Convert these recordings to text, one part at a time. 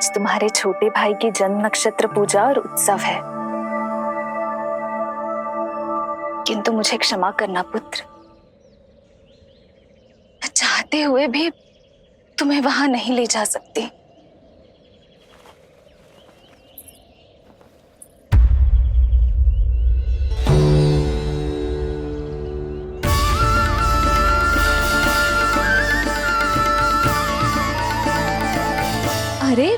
आज तुम्हारे छोटे भाई की जन्म नक्षत्र पूजा और उत्सव है, किंतु मुझे क्षमा करना पुत्र, मैं चाहते हुए भी तुम्हें वहां नहीं ले जा सकती। अरे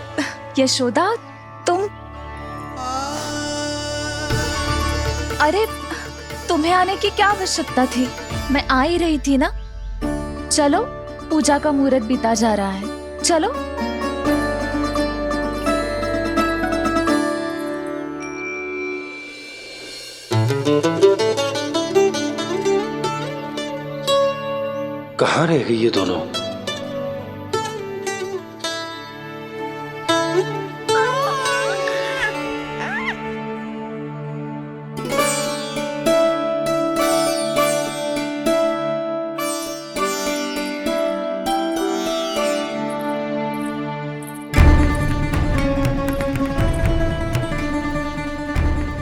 यशोदा, अरे तुम्हें आने की क्या आवश्यकता थी? मैं आ ही रही थी ना। चलो, पूजा का मुहूर्त बीता जा रहा है, चलो। कहाँ रह गई ये दोनों?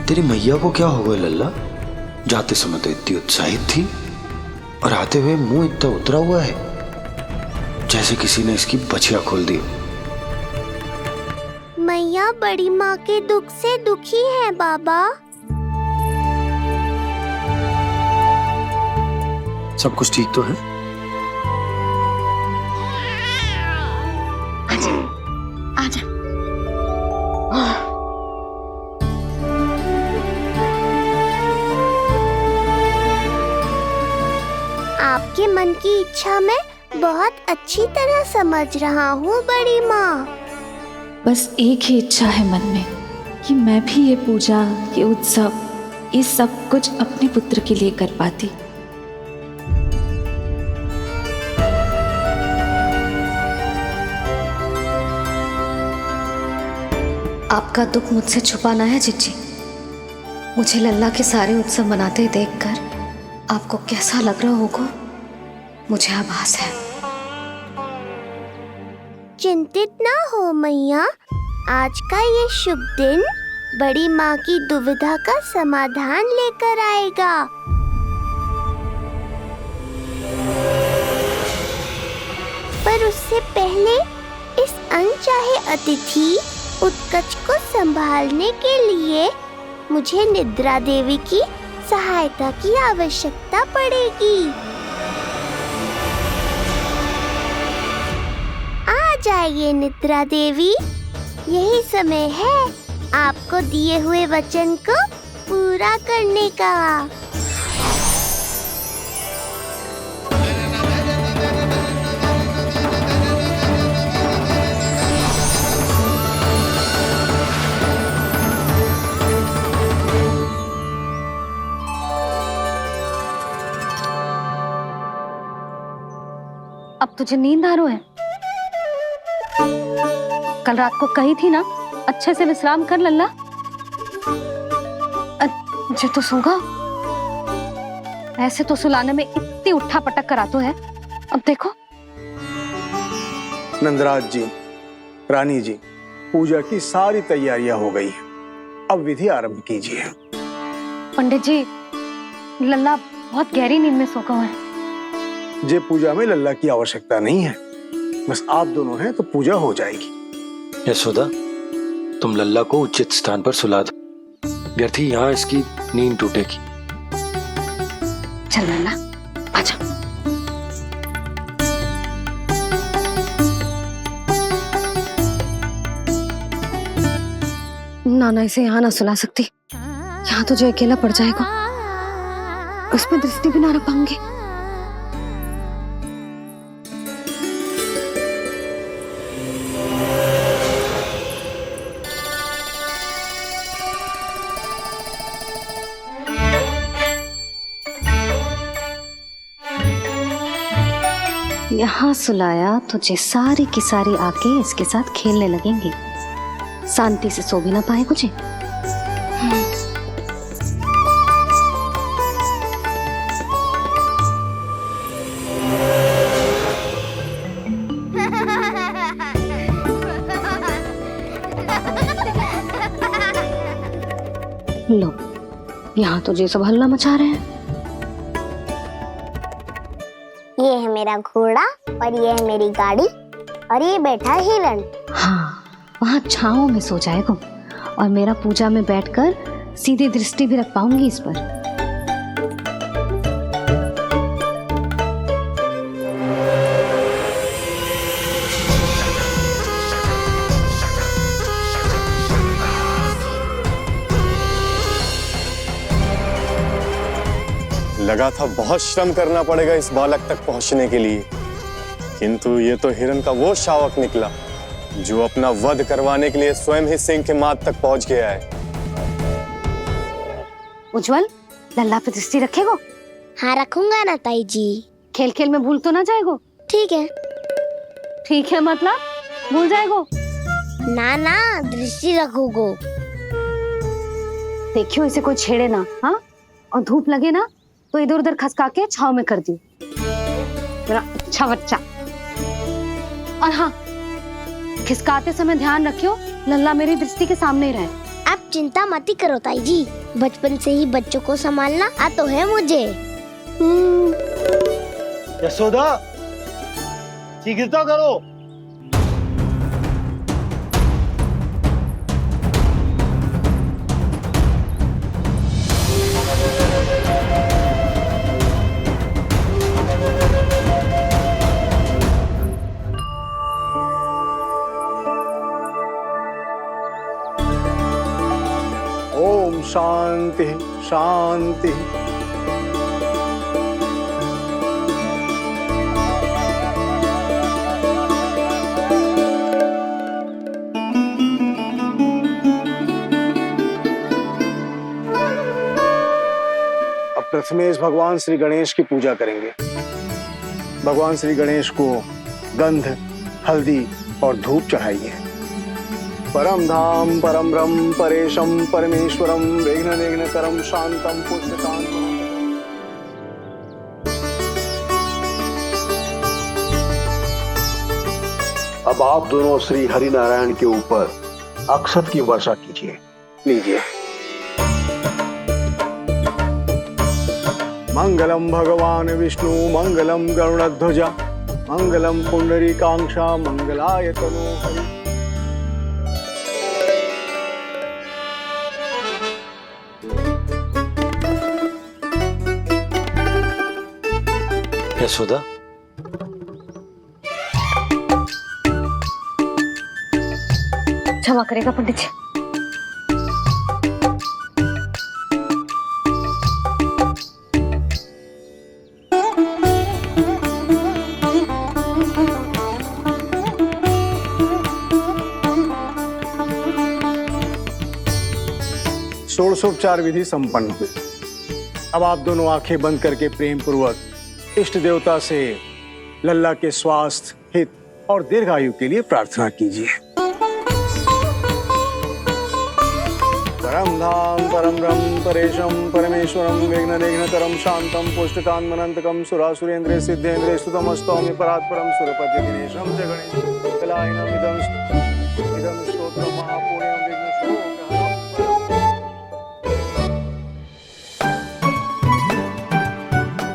तेरी मैया को क्या हो गया लल्ला? जाते समय तो इतनी उत्साहित थी और आते हुए मुंह इतना उतरा हुआ है जैसे किसी ने इसकी बछिया खोल दी। मैया बड़ी माँ के दुख से दुखी है बाबा। सब कुछ ठीक तो है? आजा। आपके मन की इच्छा मैं बहुत अच्छी तरह समझ रहा हूँ बड़ी माँ। बस एक ही इच्छा है मन में कि मैं भी ये पूजा, ये उत्सव, ये सब कुछ अपने पुत्र के लिए कर पाती। आपका दुख मुझसे छुपाना है जिज्जी। मुझे लल्ला के सारे उत्सव मनाते देखकर आपको कैसा लग रहा होगा, मुझे आभास है। चिंतित ना हो मैया, आज का ये शुभ दिन बड़ी माँ की दुविधा का समाधान लेकर आएगा। पर उससे पहले इस अनचाहे अतिथि उत्कच को संभालने के लिए मुझे निद्रा देवी की सहायता की आवश्यकता पड़ेगी। आ जाइए निद्रा देवी, यही समय है आपको दिए हुए वचन को पूरा करने का। अब तुझे नींद आ रही है? कल रात को कही थी ना अच्छे से विश्राम कर लल्ला। जो तो सोगा, ऐसे तो सुलाने में इतनी उठा पटक करा तो है। अब देखो। नंदराज जी, रानी जी, पूजा की सारी तैयारियां हो गई हैं। अब विधि आरंभ कीजिए। पंडित जी, लल्ला बहुत गहरी नींद में सो गया है। जे पूजा में लल्ला की आवश्यकता नहीं है, बस आप दोनों हैं तो पूजा हो जाएगी। यशोदा, तुम लल्ला को उचित स्थान पर सुला दो, व्यर्थ ही यहाँ इसकी नींद टूटेगी। चल लल्ला, आजा। नाना इसे यहाँ ना सुला सकती, यहाँ तो जो अकेला पड़ जाएगा, उसमें दृष्टि भी ना रख पाऊंगी। यहाँ सुलाया तो जे सारी की सारी आके इसके साथ खेलने लगेंगी, शांति से सो भी ना पाए कुछ। लो, यहाँ तो ये सब हल्ला मचा रहे हैं। ये है मेरा घोड़ा और ये है मेरी गाड़ी और ये बैठा है हिरण। हाँ, वहाँ छांव में सो जाएगा और मेरा पूजा में बैठकर सीधी दृष्टि भी रख पाऊंगी इस पर। लगा था बहुत श्रम करना पड़ेगा इस बालक तक पहुंचने के लिए, किंतु ये तो हिरण का वो शावक निकला जो अपना वध करवाने के लिए स्वयं ही सिंह के माथ तक पहुंच गया है। उज्जवल, लल्ला पे दृष्टि रखेगो? हाँ रखूंगा ना ताई जी। खेल खेल में भूल तो ना जाएगो? ठीक है। ठीक है मतलब भूल जाएगो? ना ना, दृष्टि रखोगो। देखियो इसे कोई छेड़े ना, हाँ? और धूप लगे ना तो इधर उधर खसका के छाव में कर दी। अच्छा बच्चा। और हाँ, खिसकाते समय ध्यान रखियो लल्ला मेरी दृष्टि के सामने ही रहे। आप चिंता मत ही करो ताई जी, बचपन से ही बच्चों को संभालना आता है मुझे। यशोदा, शीघ्रता करो। ओम शांति शांति। अब प्रथमेश भगवान श्री गणेश की पूजा करेंगे। भगवान श्री गणेश को गंध, हल्दी और धूप चढ़ाइए। परम धाम परम ब्रह्म परेशम परमेश्वरम विघ्न निघ्नकरम शांतम पुष्टकांतम। अब आप दोनों श्री हरि नारायण के ऊपर अक्षत की वर्षा कीजिए। लीजिए। मंगलम भगवान विष्णु मंगलम गरुड़ध्वजा मंगलम पुंडरीकांक्षा मंगलाय तनोहरि। यशोदा, क्षमा करेगा पंडित जी। षोडशोपचार विधि संपन्न हुई। अब आप दोनों आंखें बंद करके प्रेम पूर्वक इष्ट देवता से लल्ला के स्वास्थ्य, हित और दीर्घायु के लिए प्रार्थना कीजिए। परम धाम परम ब्रह्म परेशम परमेश्वरम विघ्न निघ्नकरम शांतम पुष्टकांतमनंतकम सुरासुरेंद्र सिद्धेंद्र स्तुतमस्तौमि परात्परम सुरपति दिनेशम च गणेश कलायनम इदं स्तोत्रम महापुण्यम विघ्नशोकहरम।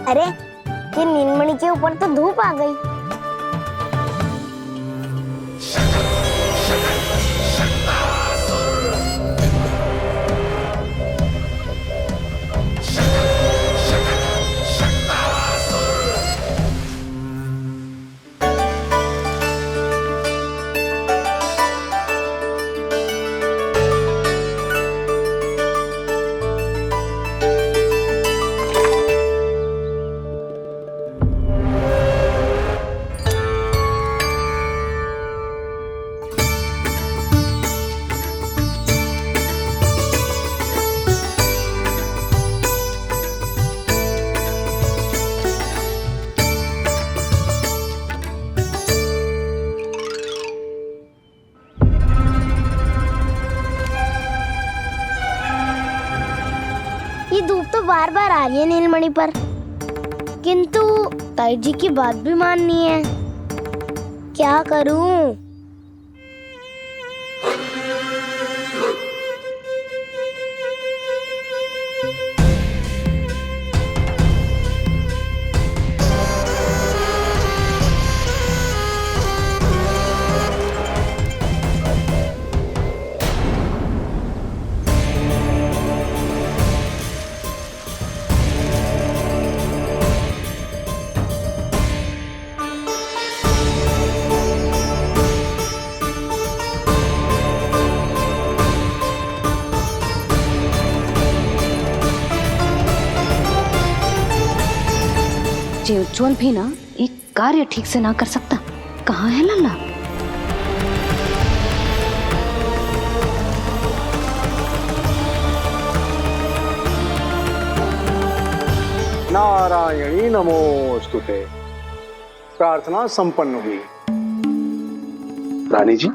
अरे ये नीलमणि के ऊपर तो धूप आ गई। ये धूप तो बार बार आ रही है नीलमणि पर, किंतु ताई जी की बात भी माननी है। क्या करूं? जे उज्जवल भी ना एक कार्य ठीक से ना कर सकता। कहाँ है लल्ला? नारायणी नमोस्तुते। प्रार्थना संपन्न हुई। रानी जी,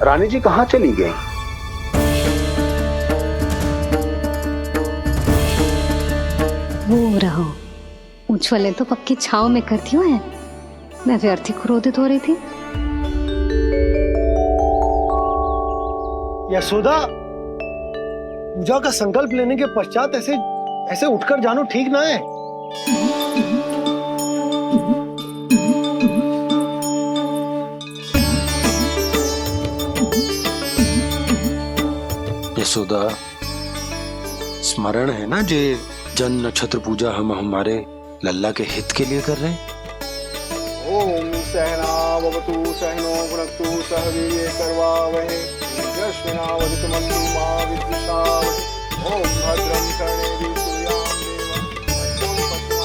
रानी जी कहाँ चली गई? वो रहो, उज्जवल ने तो पक्की छाव में कर दियो है। मैं व्यर्थ ही क्रोधित हो रही थी। यशोदा, पूजा का संकल्प लेने के पश्चात ऐसे उठकर जानो ठीक ना है। यशोदा, स्मरण है ना जे जन नक्षत्र पूजा हम हमारे लल्ला के हित के लिए कर रहे हैं। ओम सहना भवतु सहनो भुनक्तु सह वीर्येण करवावहै तेजस्विनावधीतमस्तु मा विद्विषावहै। ओम भद्रं कर्णेभिः सूर्यां देवं भद्रं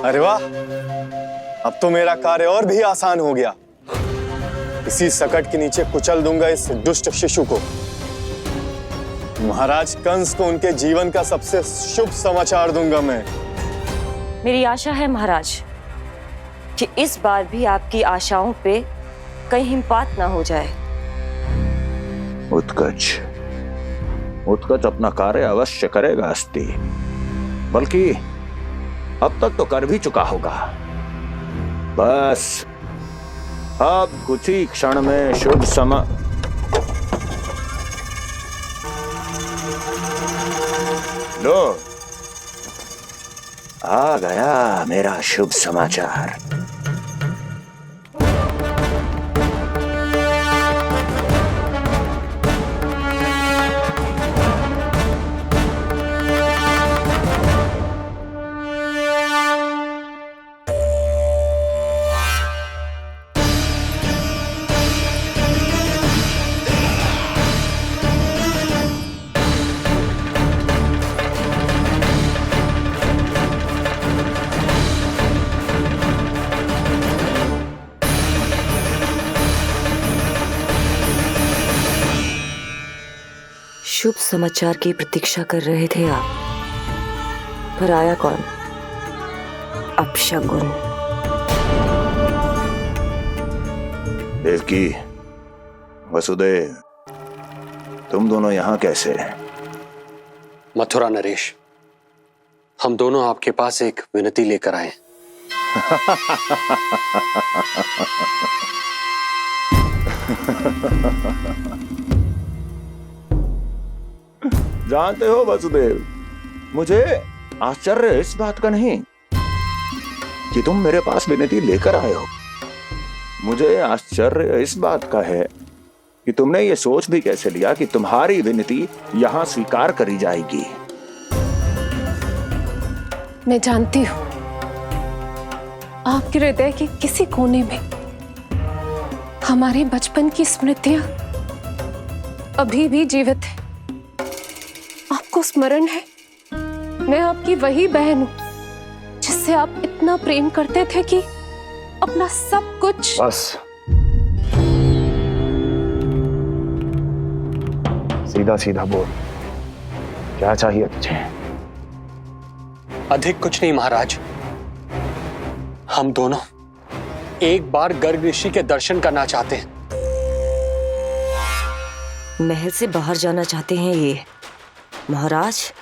अरे वाह, अब तो मेरा कार्य और भी आसान हो गया। इसी सकट के नीचे कुचल दूंगा इस दुष्ट शिशु को। महाराज कंस को उनके जीवन का सबसे शुभ समाचार दूंगा मैं। मेरी आशा है महाराज कि इस बार भी आपकी आशाओं पे कहीं हिमपात ना हो जाए। उत्कच अपना कार्य अवश्य करेगा अस्ति, बल्कि अब तक तो कर भी चुका होगा। बस अब कुछ ही क्षण में शुभ समय। लो, आ गया मेरा शुभ समाचार। शुभ समाचार की प्रतीक्षा कर रहे थे आप, पर आया कौन? अपशगुन। देवकी, वसुदेव, तुम दोनों यहाँ कैसे? मथुरा नरेश, हम दोनों आपके पास एक विनती लेकर आए। जानते हो वसुदेव, मुझे आश्चर्य इस बात का नहीं कि तुम मेरे पास विनती लेकर आए हो। मुझे आश्चर्य इस बात का है कि तुमने ये सोच भी कैसे लिया कि तुम्हारी विनती यहां स्वीकार करी जाएगी। मैं जानती हूं आपके हृदय के किसी कोने में हमारे बचपन की स्मृतियां अभी भी जीवित है। आपको स्मरण है, मैं आपकी वही बहन हूं जिससे आप इतना प्रेम करते थे कि अपना सब कुछ। बस, सीधा सीधा बोल, क्या चाहिए तुझे? अधिक कुछ नहीं महाराज, हम दोनों एक बार गर्ग ऋषि के दर्शन करना चाहते हैं। महल से बाहर जाना चाहते हैं ये। महाराज,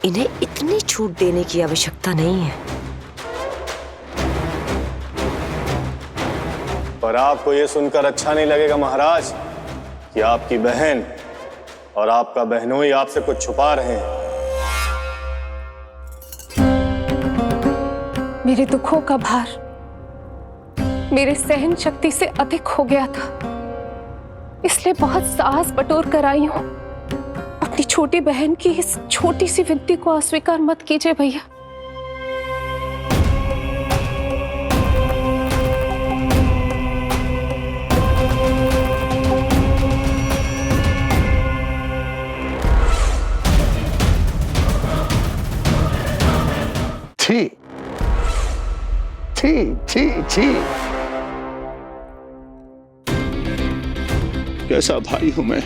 इन्हें इतनी छूट देने की आवश्यकता नहीं है। पर आपको यह सुनकर अच्छा नहीं लगेगा महाराज कि आपकी बहन और आपका बहनोई आपसे कुछ छुपा रहे हैं। मेरे दुखों का भार मेरे सहन शक्ति से अधिक हो गया था, इसलिए बहुत साहस बटोर कर आई हूं। अपनी छोटी बहन की इस छोटी सी विनती को अस्वीकार मत कीजिए भैया। छी छी छी। कैसा भाई हूं मैं।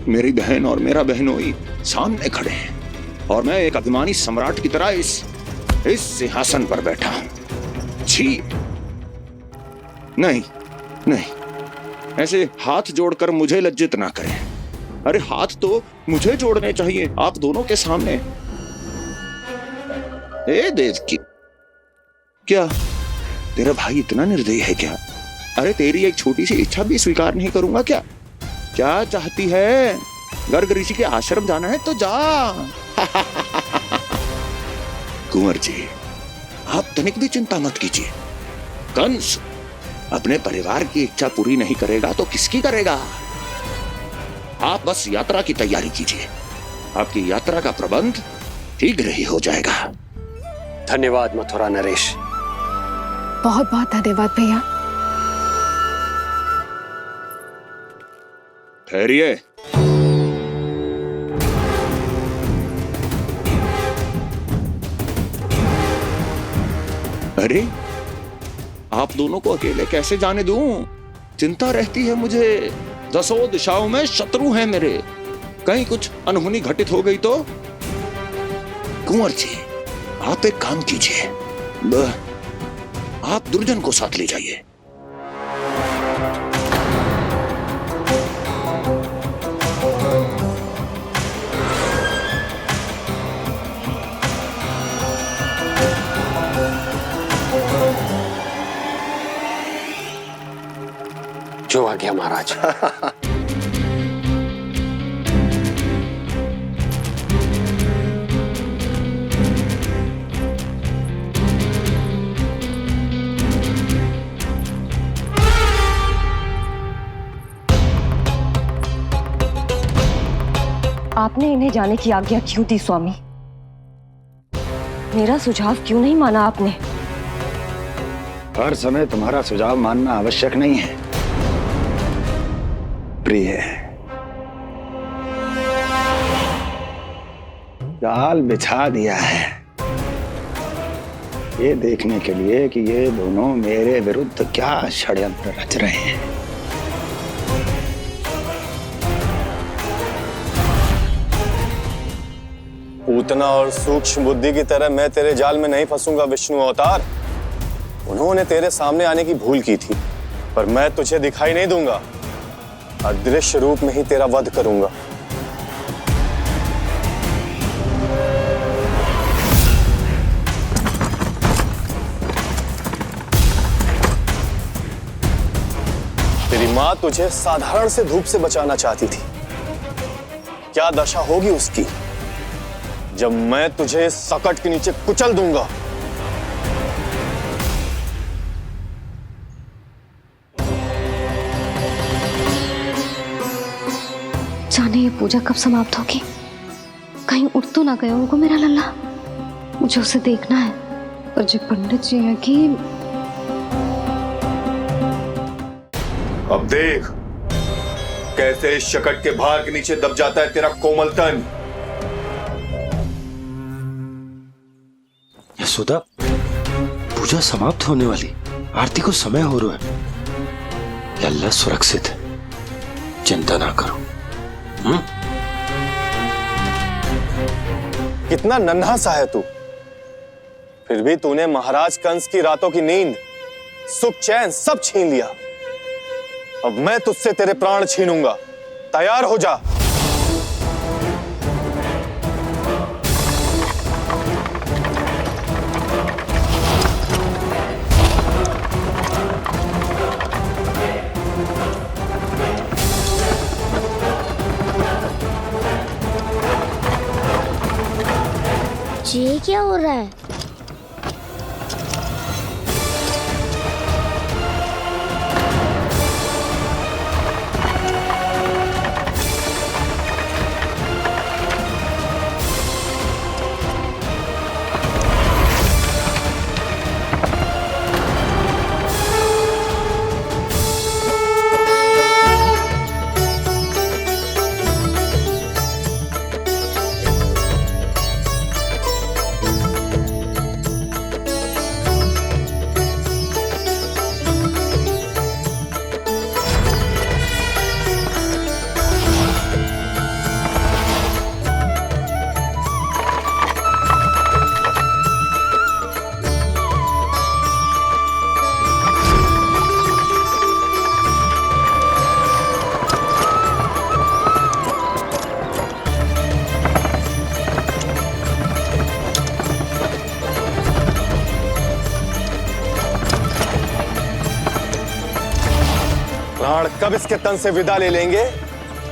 मेरी बहन और मेरा बहनोई सामने खड़े हैं और मैं एक अभिमानी सम्राट की तरह इस सिंहासन पर बैठा हूं। छी। नहीं नहीं, ऐसे हाथ जोड़कर मुझे लज्जित ना करें। अरे हाथ तो मुझे जोड़ने चाहिए आप दोनों के सामने। ए देवकी, क्या तेरा भाई इतना निर्दयी है क्या? अरे तेरी एक छोटी सी इच्छा भी स्वीकार नहीं करूंगा क्या? क्या चाहती है? गर्ग ऋषि के आश्रम जाना है तो जा। कुंवर जी, आप तनिक भी चिंता मत कीजिए। कंस अपने परिवार की इच्छा पूरी नहीं करेगा तो किसकी करेगा? आप बस यात्रा की तैयारी कीजिए। आपकी यात्रा का प्रबंध शीघ्र ही हो जाएगा। धन्यवाद मथुरा नरेश। बहुत बहुत धन्यवाद भैया। ठहरिए। अरे आप दोनों को अकेले कैसे जाने दूं? चिंता रहती है मुझे। दसों दिशाओं में शत्रु हैं मेरे। कहीं कुछ अनहोनी घटित हो गई तो? कुंवर जी, आप एक काम कीजिए, आप दुर्जन को साथ ले जाइए। जो आ गया महाराज। आपने इन्हें जाने की आज्ञा क्यों दी स्वामी? मेरा सुझाव क्यों नहीं माना आपने? हर समय तुम्हारा सुझाव मानना आवश्यक नहीं है प्रिय। जाल बिछा दिया है ये देखने के लिए कि ये दोनों मेरे विरुद्ध क्या षड्यंत्र रच रहे हैं। पूतना और सूक्ष्म बुद्धि की तरह मैं तेरे जाल में नहीं फंसूंगा विष्णु अवतार। उन्होंने तेरे सामने आने की भूल की थी, पर मैं तुझे दिखाई नहीं दूंगा। अदृश्य रूप में ही तेरा वध करूंगा। तेरी मां तुझे साधारण से धूप से बचाना चाहती थी। क्या दशा होगी उसकी जब मैं तुझे इस सकट के नीचे कुचल दूंगा। जाने ये पूजा कब समाप्त होगी? कहीं उठ तो ना गया होगा मेरा लल्ला। मुझे उसे देखना है। पर जो पंडित जी है कि अब देख कैसे इस शकट के भार के नीचे दब जाता है तेरा कोमल तन। यशोदा, पूजा समाप्त होने वाली, आरती को समय हो रहा है। लल्ला सुरक्षित है, चिंता ना करो। कितना नन्हा सा है तू, फिर भी तूने महाराज कंस की रातों की नींद, सुख चैन सब छीन लिया। अब मैं तुझसे तेरे प्राण छीनूंगा। तैयार हो जा। ये क्या हो रहा है? प्राण कब इसके तन से विदा ले लेंगे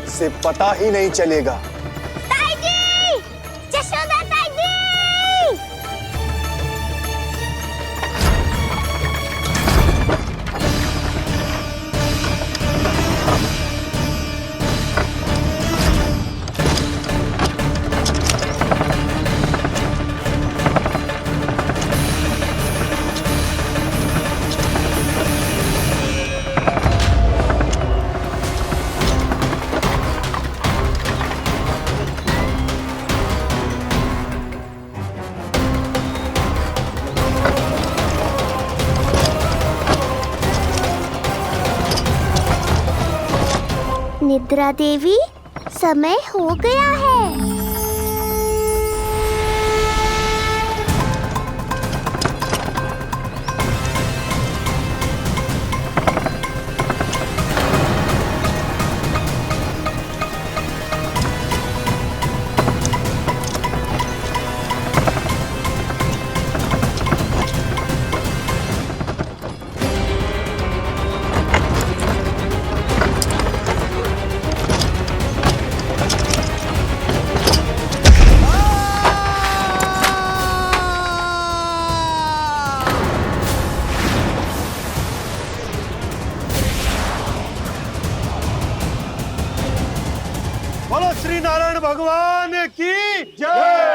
इसे पता ही नहीं चलेगा। ताई जी! जशोदा ताई जी! निद्रा देवी, समय हो गया है। बोलो श्री नारायण भगवान की जय।